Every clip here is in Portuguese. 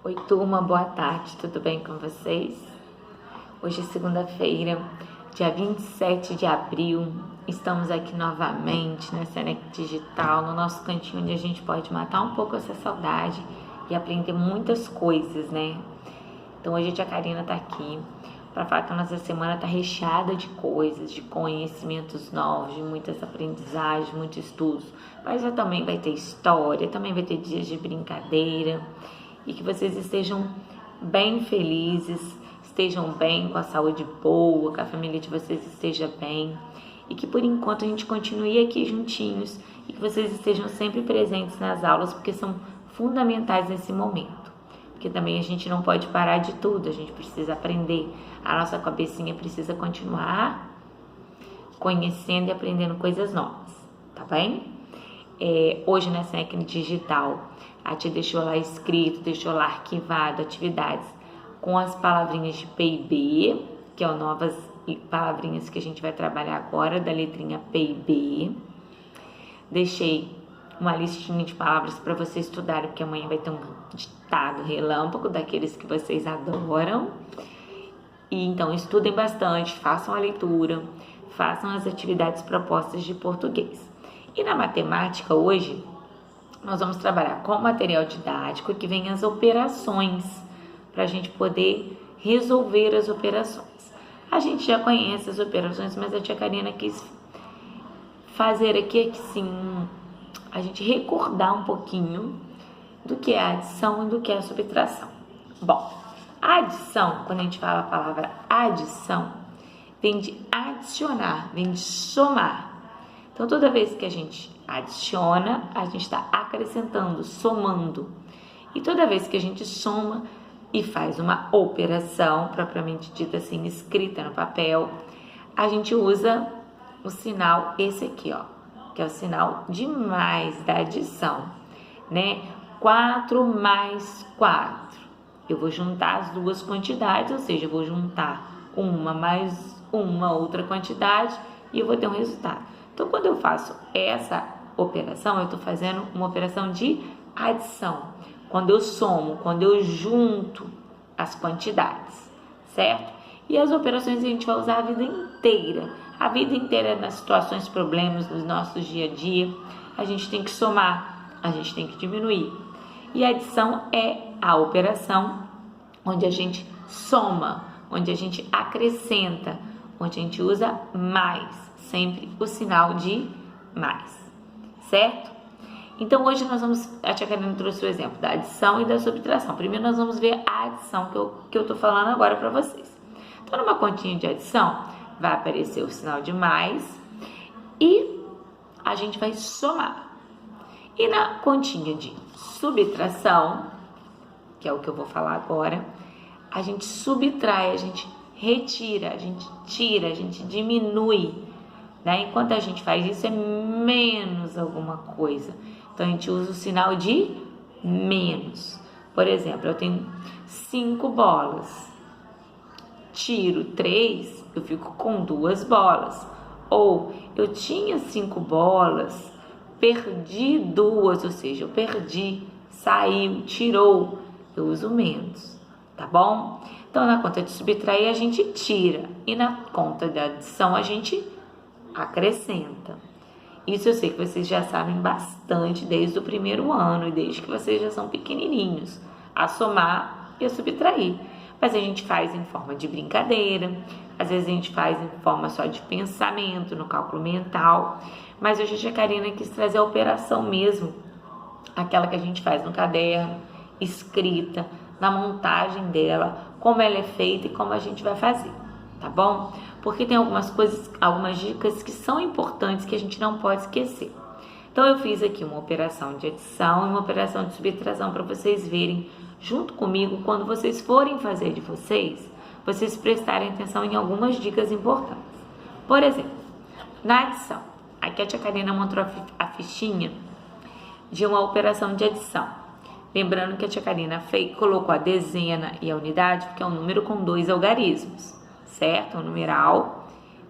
Oi, turma, boa tarde, tudo bem com vocês? Hoje é segunda-feira, dia 27 de abril, estamos aqui novamente na Senec Digital, no nosso cantinho onde a gente pode matar um pouco essa saudade e aprender muitas coisas, né? Então hoje a tia Karina tá aqui para falar que a nossa semana tá recheada de coisas, de conhecimentos novos, de muitas aprendizagens, muitos estudos, mas já também vai ter história, também vai ter dias de brincadeira. E que vocês estejam bem felizes, estejam bem, com a saúde boa, que a família de vocês esteja bem. E que por enquanto a gente continue aqui juntinhos e que vocês estejam sempre presentes nas aulas, porque são fundamentais nesse momento. Porque também a gente não pode parar de tudo, a gente precisa aprender. A nossa cabecinha precisa continuar conhecendo e aprendendo coisas novas, tá bem? Hoje na Senec Digital, a tia deixou lá escrito, deixou lá arquivado atividades com as palavrinhas de P e B, que são novas palavrinhas que a gente vai trabalhar agora, da letrinha P e B. Deixei uma listinha de palavras para vocês estudarem, porque amanhã vai ter um ditado relâmpago, daqueles que vocês adoram. E então estudem bastante, façam a leitura, façam as atividades propostas de português. E na matemática hoje, nós vamos trabalhar com material didático que vem as operações, para a gente poder resolver as operações. A gente já conhece as operações, mas a tia Karina quis fazer aqui, sim, a gente recordar um pouquinho do que é a adição e do que é a subtração. Bom, a adição, quando a gente fala a palavra adição, vem de adicionar, vem de somar. Então, toda vez que a gente adiciona, a gente está acrescentando, somando. E toda vez que a gente soma e faz uma operação, propriamente dita assim, escrita no papel, a gente usa o sinal esse aqui, ó, que é o sinal de mais da adição, né? 4 mais 4. Eu vou juntar as duas quantidades, ou seja, eu vou juntar uma mais uma outra quantidade e eu vou ter um resultado. Então, quando eu faço essa operação, eu estou fazendo uma operação de adição. Quando eu somo, quando eu junto as quantidades, certo? E as operações a gente vai usar a vida inteira. A vida inteira nas situações, problemas, nos nossos dia a dia. A gente tem que somar, a gente tem que diminuir. E a adição é a operação onde a gente soma, onde a gente acrescenta, onde a gente usa mais. Sempre o sinal de mais, certo? Então hoje nós vamos, a tia Karina trouxe o exemplo da adição e da subtração. Primeiro nós vamos ver a adição que eu tô falando agora para vocês. Então numa continha de adição vai aparecer o sinal de mais e a gente vai somar. E na continha de subtração, que é o que eu vou falar agora, a gente subtrai, a gente retira, a gente tira, a gente diminui. Né? Enquanto a gente faz isso, é menos alguma coisa. Então, a gente usa o sinal de menos. Por exemplo, eu tenho 5 bolas. Tiro 3, eu fico com 2 bolas. Ou, eu tinha 5 bolas, perdi 2, ou seja, eu perdi, saiu, tirou. Eu uso menos, tá bom? Então, na conta de subtrair, a gente tira. E na conta de adição, a gente acrescenta. Isso eu sei que vocês já sabem bastante desde o primeiro ano e desde que vocês já são pequenininhos, a somar e a subtrair. Mas a gente faz em forma de brincadeira, às vezes a gente faz em forma só de pensamento, no cálculo mental, mas hoje a tia Karina quis trazer a operação mesmo, aquela que a gente faz no caderno, escrita, na montagem dela, como ela é feita e como a gente vai fazer, tá bom? Porque tem algumas coisas, algumas dicas que são importantes que a gente não pode esquecer. Então, eu fiz aqui uma operação de adição e uma operação de subtração para vocês verem junto comigo, quando vocês forem fazer de vocês prestarem atenção em algumas dicas importantes. Por exemplo, na adição, aqui a tia Karina mostrou a fichinha de uma operação de adição. Lembrando que a tia Karina colocou a dezena e a unidade, porque é um número com 2 algarismos. Certo? Um numeral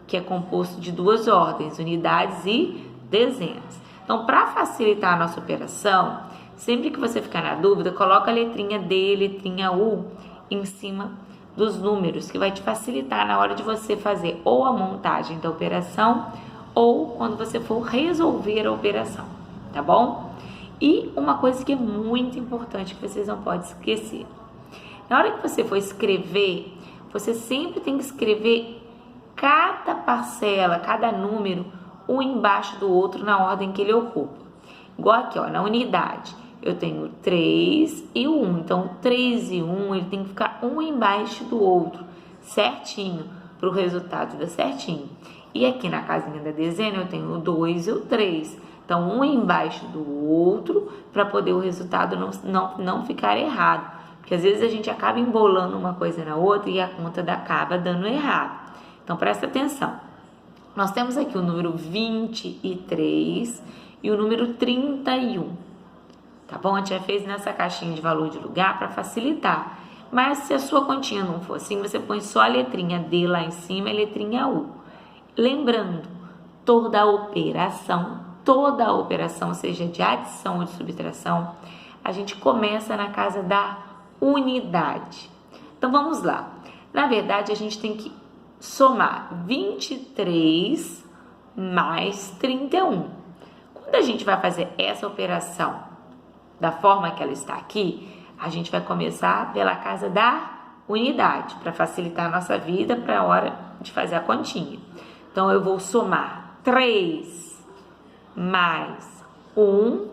que é composto de 2 ordens, unidades e dezenas. Então, para facilitar a nossa operação, sempre que você ficar na dúvida, coloca a letrinha D, letrinha U em cima dos números, que vai te facilitar na hora de você fazer ou a montagem da operação ou quando você for resolver a operação, tá bom? E uma coisa que é muito importante que vocês não podem esquecer. Na hora que você for escrever, você sempre tem que escrever cada parcela, cada número, um embaixo do outro na ordem que ele ocupa. Igual aqui, ó, na unidade, eu tenho 3 e 1. Então, 3 e 1, ele tem que ficar um embaixo do outro, certinho, para o resultado dar certinho. E aqui na casinha da dezena, eu tenho o 2 e o 3. Então, um embaixo do outro, para poder o resultado não ficar errado. Porque às vezes a gente acaba embolando uma coisa na outra e a conta acaba dando errado. Então, presta atenção. Nós temos aqui o número 23 e o número 31. Tá bom? A gente já fez nessa caixinha de valor de lugar para facilitar. Mas se a sua continha não for assim, você põe só a letrinha D lá em cima e a letrinha U. Lembrando, toda operação, seja de adição ou de subtração, a gente começa na casa da unidade. Então, vamos lá. Na verdade, a gente tem que somar 23 mais 31. Quando a gente vai fazer essa operação da forma que ela está aqui, a gente vai começar pela casa da unidade, para facilitar a nossa vida para a hora de fazer a continha. Então, eu vou somar 3 mais 1,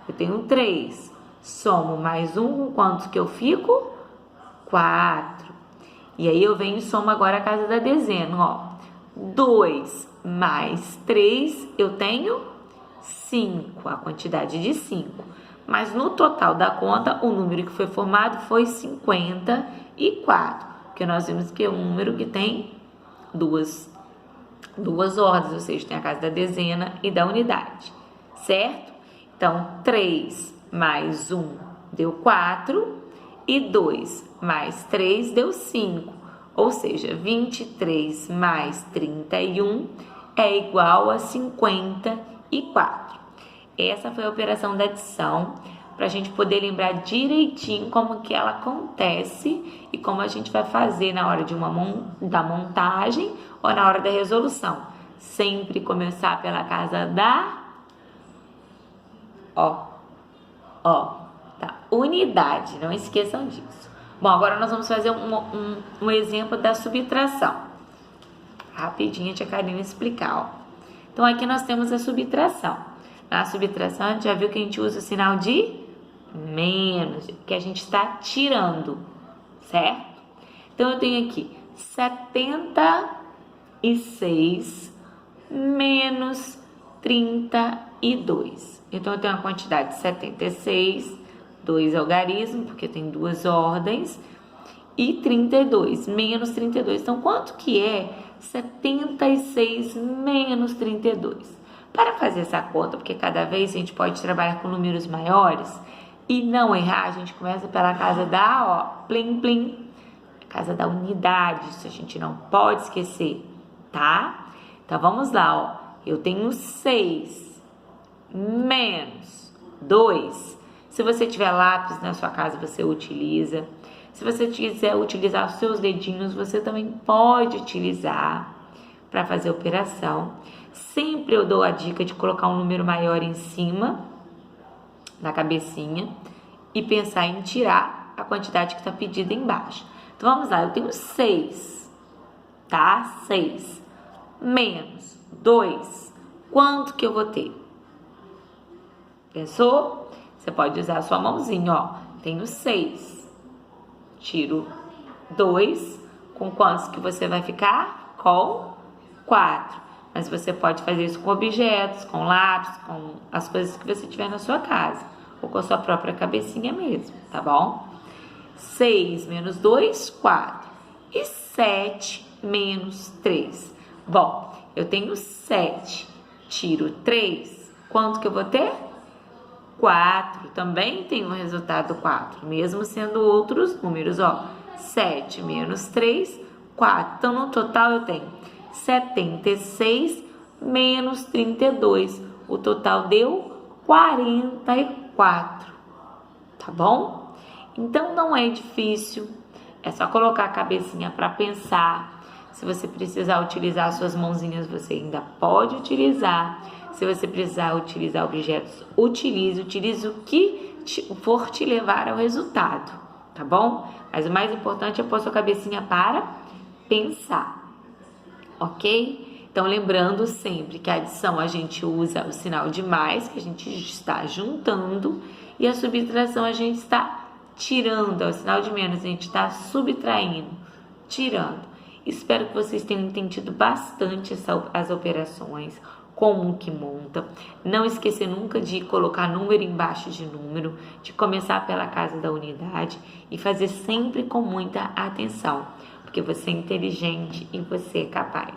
eu tenho 3. Somo mais 1, com quanto que eu fico? 4. E aí, eu venho e somo agora a casa da dezena, ó. 2 mais 3, eu tenho 5, a quantidade de 5. Mas no total da conta, o número que foi formado foi 54, porque nós vimos que é um número que tem duas ordens, ou seja, tem a casa da dezena e da unidade, certo? Então, 3 mais 1 deu 4 e 2 mais 3 deu 5, ou seja, 23 mais 31 é igual a 54. Essa foi a operação da adição, para a gente poder lembrar direitinho como que ela acontece e como a gente vai fazer na hora da montagem ou na hora da resolução. Sempre começar pela casa da da unidade, não esqueçam disso. Bom, agora nós vamos fazer um exemplo da subtração. Rapidinho a tia Karina explicar, ó. Então, aqui nós temos a subtração. Na subtração, a gente já viu que a gente usa o sinal de menos, que a gente está tirando, certo? Então, eu tenho aqui 76 menos 32. Então, eu tenho a quantidade de 76, 2 algarismo, porque tem duas ordens, e 32, menos 32. Então, quanto que é 76 menos 32? Para fazer essa conta, porque cada vez a gente pode trabalhar com números maiores e não errar, a gente começa pela casa da, plim, plim, casa da unidade, isso a gente não pode esquecer, tá? Então, vamos lá, ó. Eu tenho 6 menos 2. Se você tiver lápis na sua casa, você utiliza. Se você quiser utilizar os seus dedinhos, você também pode utilizar para fazer a operação. Sempre eu dou a dica de colocar um número maior em cima, na cabecinha, e pensar em tirar a quantidade que está pedida embaixo. Então, vamos lá, eu tenho 6, tá? 6 menos 2. Quanto que eu vou ter? Pensou? Você pode usar a sua mãozinha, ó. Tenho 6. Tiro 2. Com quantos que você vai ficar? Com 4. Mas você pode fazer isso com objetos, com lápis, com as coisas que você tiver na sua casa. Ou com a sua própria cabecinha mesmo, tá bom? 6 menos 2, 4. E 7 menos 3. Bom, eu tenho 7. Tiro 3. Quanto que eu vou ter? 4. Também tem o resultado 4. Mesmo sendo outros números, ó. 7 menos 3, 4. Então, no total, eu tenho 76 menos 32. O total deu 44. tá bom? Então não é difícil, é só colocar a cabecinha para pensar. Se você precisar utilizar suas mãozinhas, você ainda pode utilizar. Se você precisar utilizar objetos, utilize o que for te levar ao resultado, tá bom? Mas o mais importante é pôr sua cabecinha para pensar, ok? Então, lembrando sempre que a adição a gente usa o sinal de mais, que a gente está juntando, e a subtração a gente está tirando, é o sinal de menos, a gente está subtraindo, tirando. Espero que vocês tenham entendido bastante as operações, como que monta. Não esquecer nunca de colocar número embaixo de número, de começar pela casa da unidade e fazer sempre com muita atenção, porque você é inteligente e você é capaz.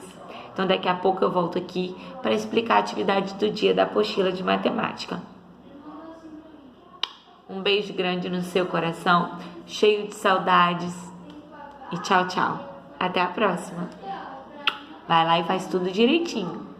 Então daqui a pouco eu volto aqui para explicar a atividade do dia da apostila de matemática. Um beijo grande no seu coração, cheio de saudades e tchau, tchau. Até a próxima. Vai lá e faz tudo direitinho.